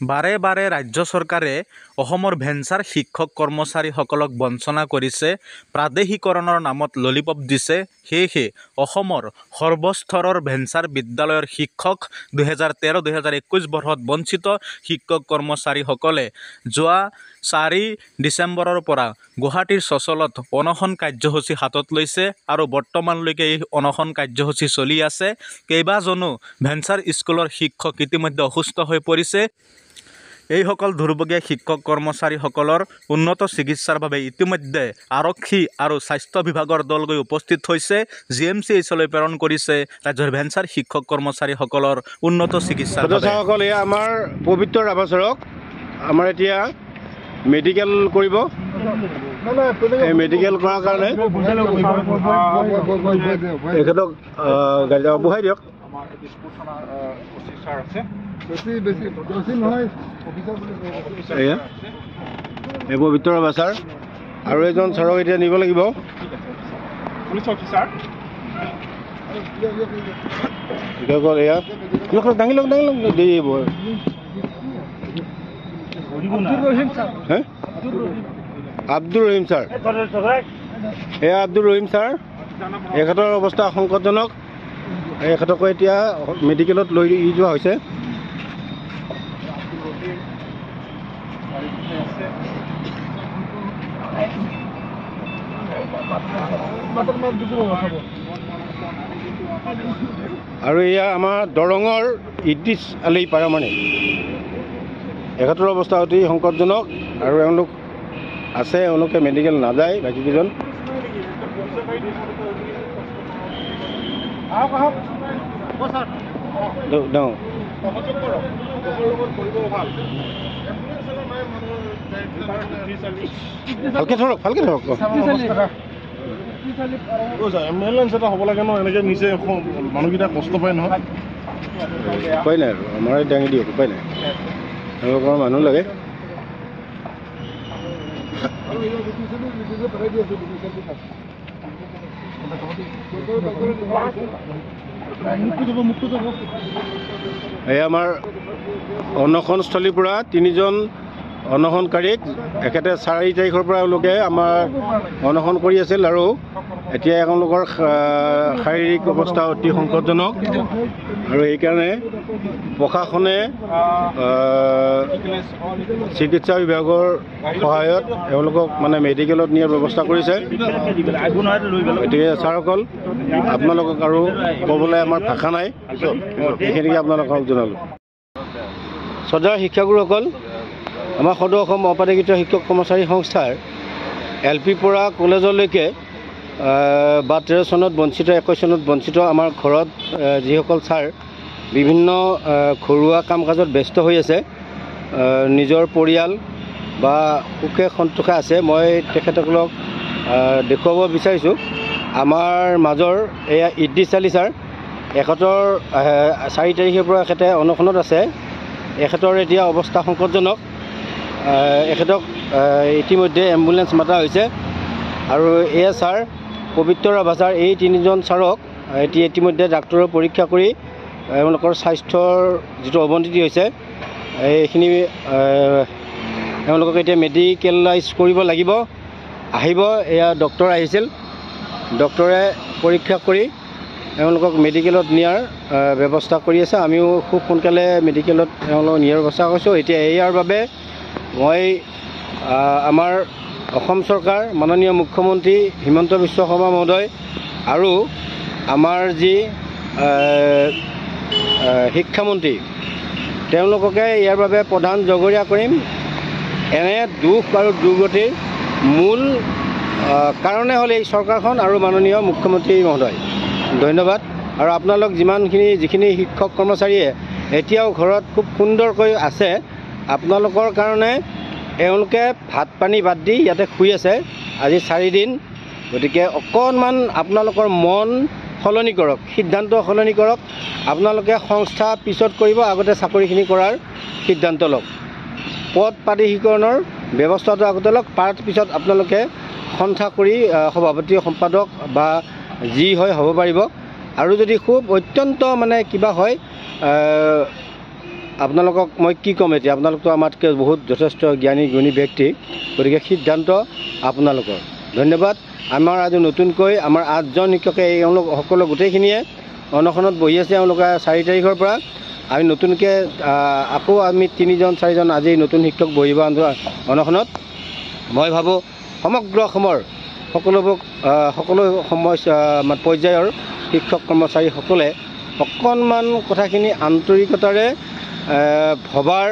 বাৰে বাৰে ৰাজ্য চৰকাৰে অসমৰ ভেঞ্চাৰ শিক্ষক কৰ্মচাৰীসকলক বঞ্চনা কৰিছে, প্ৰাদেশিকৰণৰ নামত ললিপপ দিছে। সেয়েহে অসমৰ সৰ্বস্তৰৰ ভেঞ্চাৰ বিদ্যালয়ৰ শিক্ষক 2013-2021 বৰ্ষত বঞ্চিত শিক্ষক কৰ্মচাৰীসকলে যোৱা 4 ডিচেম্বৰৰ পৰা গুৱাহাটীৰ চচলত অনশন কাৰ্যসূচী হাতত লৈছে আৰু বৰ্তমানলৈকে এই অনশন কাৰ্যসূচী চলি আছে। কেইবাজনো ভেঞ্চাৰ স্কুলৰ শিক্ষক ইতিমধ্যে অসুস্থ হৈ পৰিছে। এইসকল দুৰ্ভগীয়া শিক্ষক কৰ্মচাৰীসকলৰ উন্নত চিকিৎসাৰ বাবে ইতিমধ্যে আৰক্ষী আৰু স্বাস্থ্য বিভাগৰ দল গৈ উপস্থিত হৈছে। GMCHলৈ প্ৰেৰণ কৰিছে ৰাজ্যৰ ভেঞ্চাৰ শিক্ষক কৰ্মচাৰীসকলৰ উন্নত চিকিৎসাৰ বাবে। এয়া আমাৰ পবিত্ৰ ৰাভাচাৰক আমাৰ এতিয়া মেডিকেল কৰিব। এই মেডিকেল কৰাৰ কাৰণে এখেতক বহাই দিয়ক। এই পবিত্ৰ ৰাভাচাৰ আৰু এজন ছাৰক এতিয়া নিব লাগিব। এয়া দাঙি লওক দেৰিব। আব্দুৰ ৰহিম ছাৰ, এয়া আব্দুৰ ৰহিম ছাৰ, এখেতৰ অৱস্থা সংকটজনক। এখেতকো এতিয়া মেডিকেলত লৈ যোৱা হৈছে। আৰু এয়া আমাৰ দৰঙৰ ইদ্ৰিছ আলী পাৰামানিক, এখেতৰ অৱস্থা অতি সংকটজনক আৰু এওঁলোক আছে, এওঁলোকে মেডিকেল নাযায়। বাকীকেইজন ভালকে ধৰক, ভালকে ধৰক। এম্বুলেঞ্চ এটা হ'ব লাগে ন, এনেকৈ নিজে মানুহকেইটা কষ্ট পায় নহয়। উপায় নাই আৰু আমাৰ দাঙি দিয়ক, উপায় নাই, তেওঁলোকৰ মানুহ লাগে। এই আমাৰ অনশনস্থলীৰ পৰা 3জন অনশনকাৰীক এখেতে 4 তাৰিখৰ পৰা এওঁলোকে আমাৰ অনশন কৰি আছিল আৰু এতিয়া এওঁলোকৰ শাৰীৰিক অৱস্থা অতি সংকটজনক আৰু এইকাৰণে প্ৰশাসনে চিকিৎসা বিভাগৰ সহায়ত এওঁলোকক মানে মেডিকেলত নিয়াৰ ব্যৱস্থা কৰিছে। গতিকে ছাৰসকল, আপোনালোকক আৰু ক'বলৈ আমাৰ ভাষা নাই, এইখিনিকে আপোনালোকক জনালোঁ। শ্ৰদ্ধাৰ শিক্ষাগুৰুসকল, আমাৰ সদৌ অসম অপাধিকৃত শিক্ষক কৰ্মচাৰী সংস্থাৰ LP পৰা কলেজলৈকে বা 13 চনত বঞ্চিত, 21 চনত বঞ্চিত আমাৰ ঘৰত যিসকল ছাৰ বিভিন্ন ঘৰুৱা কাম কাজত ব্যস্ত হৈ আছে, নিজৰ পৰিয়াল বা সুখে সন্তোষে আছে, মই তেখেতসকলক দেখুৱাব বিচাৰিছোঁ। আমাৰ মাজৰ এয়া ইদ্ৰিছ আলী ছাৰ, এখেতৰ 4 তাৰিখৰ পৰা এখেতে অনশনত আছে। এখেতৰ এতিয়া অৱস্থা সংকটজনক। এখেতক ইতিমধ্যে এম্বুলেঞ্চ মাতা হৈছে আৰু এয়া ছাৰ পবিত্ৰ ৰাভাচাৰ, এই 3জন ছাৰক ইতিমধ্যে ডাক্তৰে পৰীক্ষা কৰি এওঁলোকৰ স্বাস্থ্যৰ যিটো অৱনতি হৈছে, এইখিনি এওঁলোকক এতিয়া মেডিকেলাইজ কৰিব লাগিব। আহিব, এয়া ডক্টৰ আহিছিল, ডক্টৰে পৰীক্ষা কৰি এওঁলোকক মেডিকেলত নিয়াৰ ব্যৱস্থা কৰি আছে। আমিও খুব সোনকালে মেডিকেলত এওঁলোকক নিয়াৰ ব্যৱস্থা কৰিছোঁ। এতিয়া ইয়াৰ বাবে মই আমাৰ অসম চৰকাৰ, মাননীয় মুখ্যমন্ত্ৰী হিমন্ত বিশ্ব শৰ্মা মহোদয় আৰু আমাৰ যি শিক্ষামন্ত্ৰী, তেওঁলোককে ইয়াৰ বাবে প্ৰধান জগৰীয়া কৰিম। এনে দুখ আৰু দুৰ্গতিৰ মূল কাৰণে হ'ল এই চৰকাৰখন আৰু মাননীয় মুখ্যমন্ত্ৰী মহোদয়। ধন্যবাদ। আৰু আপোনালোক যিখিনি শিক্ষক কৰ্মচাৰীয়ে এতিয়াও ঘৰত খুব সুন্দৰকৈ আছে, আপোনালোকৰ কাৰণে এওঁলোকে ভাত পানী বাদ দি ইয়াতে শুই আছে আজি 4 দিন। গতিকে অকণমান আপোনালোকৰ মন সলনি কৰক, সিদ্ধান্ত সলনি কৰক। আপোনালোকে সংস্থা পিছত কৰিব, আগতে চাকৰিখিনি কৰাৰ সিদ্ধান্ত লওক। পদ প্ৰাদেশিকৰণৰ ব্যৱস্থাটো আগতে লওক, তাৰ পিছত আপোনালোকে সন্থা কৰি সভাপতি সম্পাদক বা যি হয় হ'ব পাৰিব। আৰু যদি খুব অত্যন্ত মানে কিবা হয় আপোনালোকক মই কি ক'ম এতিয়া, আপোনালোকতো আমাতকৈ বহুত যথেষ্ট জ্ঞানী গুণী ব্যক্তি, গতিকে সিদ্ধান্ত আপোনালোকৰ। ধন্যবাদ। আমাৰ আজি নতুনকৈ আমাৰ 8জন শিক্ষকে এওঁলোক সকলো গোটেইখিনিয়ে অনশনত বহি আছে। এওঁলোকে 4 তাৰিখৰ পৰা আমি নতুনকৈ আকৌ আমি 3-4জন আজি নতুন শিক্ষক বহিব অনশনত। মই ভাবোঁ সমগ্ৰ অসমৰ সকলো পৰ্যায়ৰ শিক্ষক কৰ্মচাৰীসকলে অকণমান কথাখিনি আন্তৰিকতাৰে ভবাৰ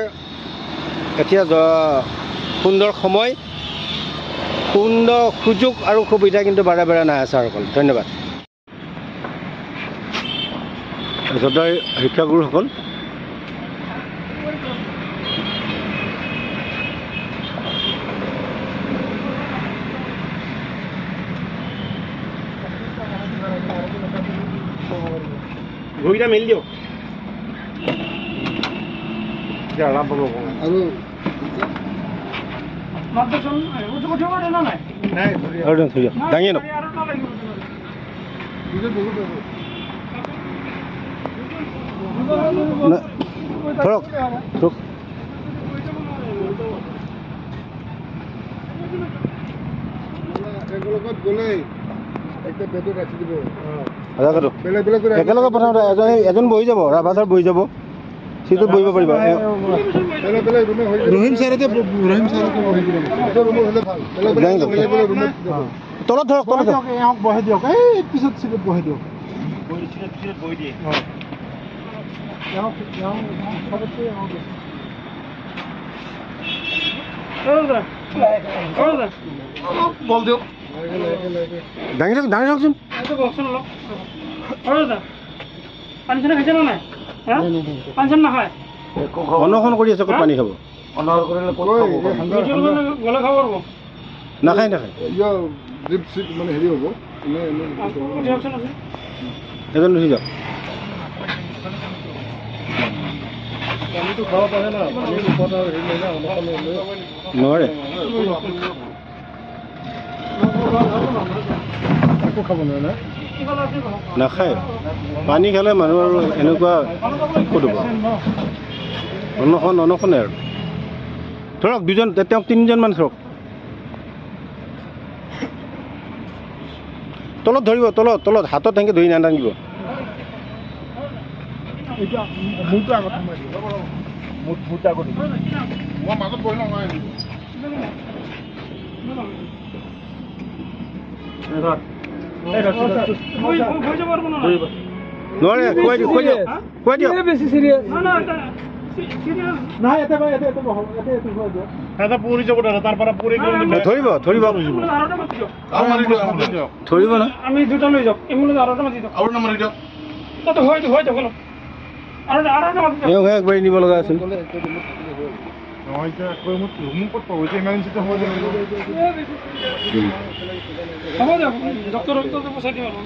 এতিয়া সুন্দৰ সময়, সুন্দৰ সুযোগ আৰু সুবিধা কিন্তু বাৰে বাৰে নাই ছাৰসকল। ধন্যবাদ। শ্ৰদ্ধাৰ শিক্ষাগুৰুসকল, ভৰিটা মেলি দিয়ক আৰাম পাব আৰু দাঙিয়ে নক ধৰক ধৰক একেলগত গ'লেই একটা বেডত ৰাখি দিব। একেলগে প্ৰথমতে এজন বহি যাব, ৰাভা ছাৰ বহি যাব, চিটত বহিব পাৰিব। ৰহিম ছাৰতে তলত ধৰক, তলত এওঁক বহাই দিয়ক, এই পিছত চিটত বহাই দিয়ক। বল দিয়ক, দাঙি থাকক, দাঙি থাকচোন। অনশন কৰি আছে, ক'ত পানী খাব? নাখায় নাখায়, মানে হেৰি হ'ব। এজন উঠি যাওক। পানীটো খাব পাৰে না, পানীৰ ওপৰত আৰু হেৰি নাই না, নোৱাৰে। একো খাব নোৱাৰে না, নাখায়। পানী খালে মানুহ আৰু এনেকুৱা ক'ত হ'ব? অনশনে আৰু ধৰক দুজন, তেওঁক 3জনমান ধৰক। তলত ধৰিব, তলত তলত হাতত তেনেকৈ ধৰি নাদাঙিব। এতিয়া মূৰটো আগত সোমাই দিব, মূৰটো আগত মই মাজত বহি লওঁ। নোৱাৰে, খুৱাই দিয়ক, খুৱাই দিয়ক, খুৱাই দিয়ক। পৰি যাব দাদা, তাৰ পৰা পৰি ধৰিব, ধৰিব, ধৰিব না। আমি দুটা লৈ যাওক, আৰু মাতি দিয়ক, আৰু নামাৰি দিয়ক। এওঁক একবাৰে নিব লগা আছিল। হ'ব দিয়ক, ডক্টৰক পইচা দিম আৰু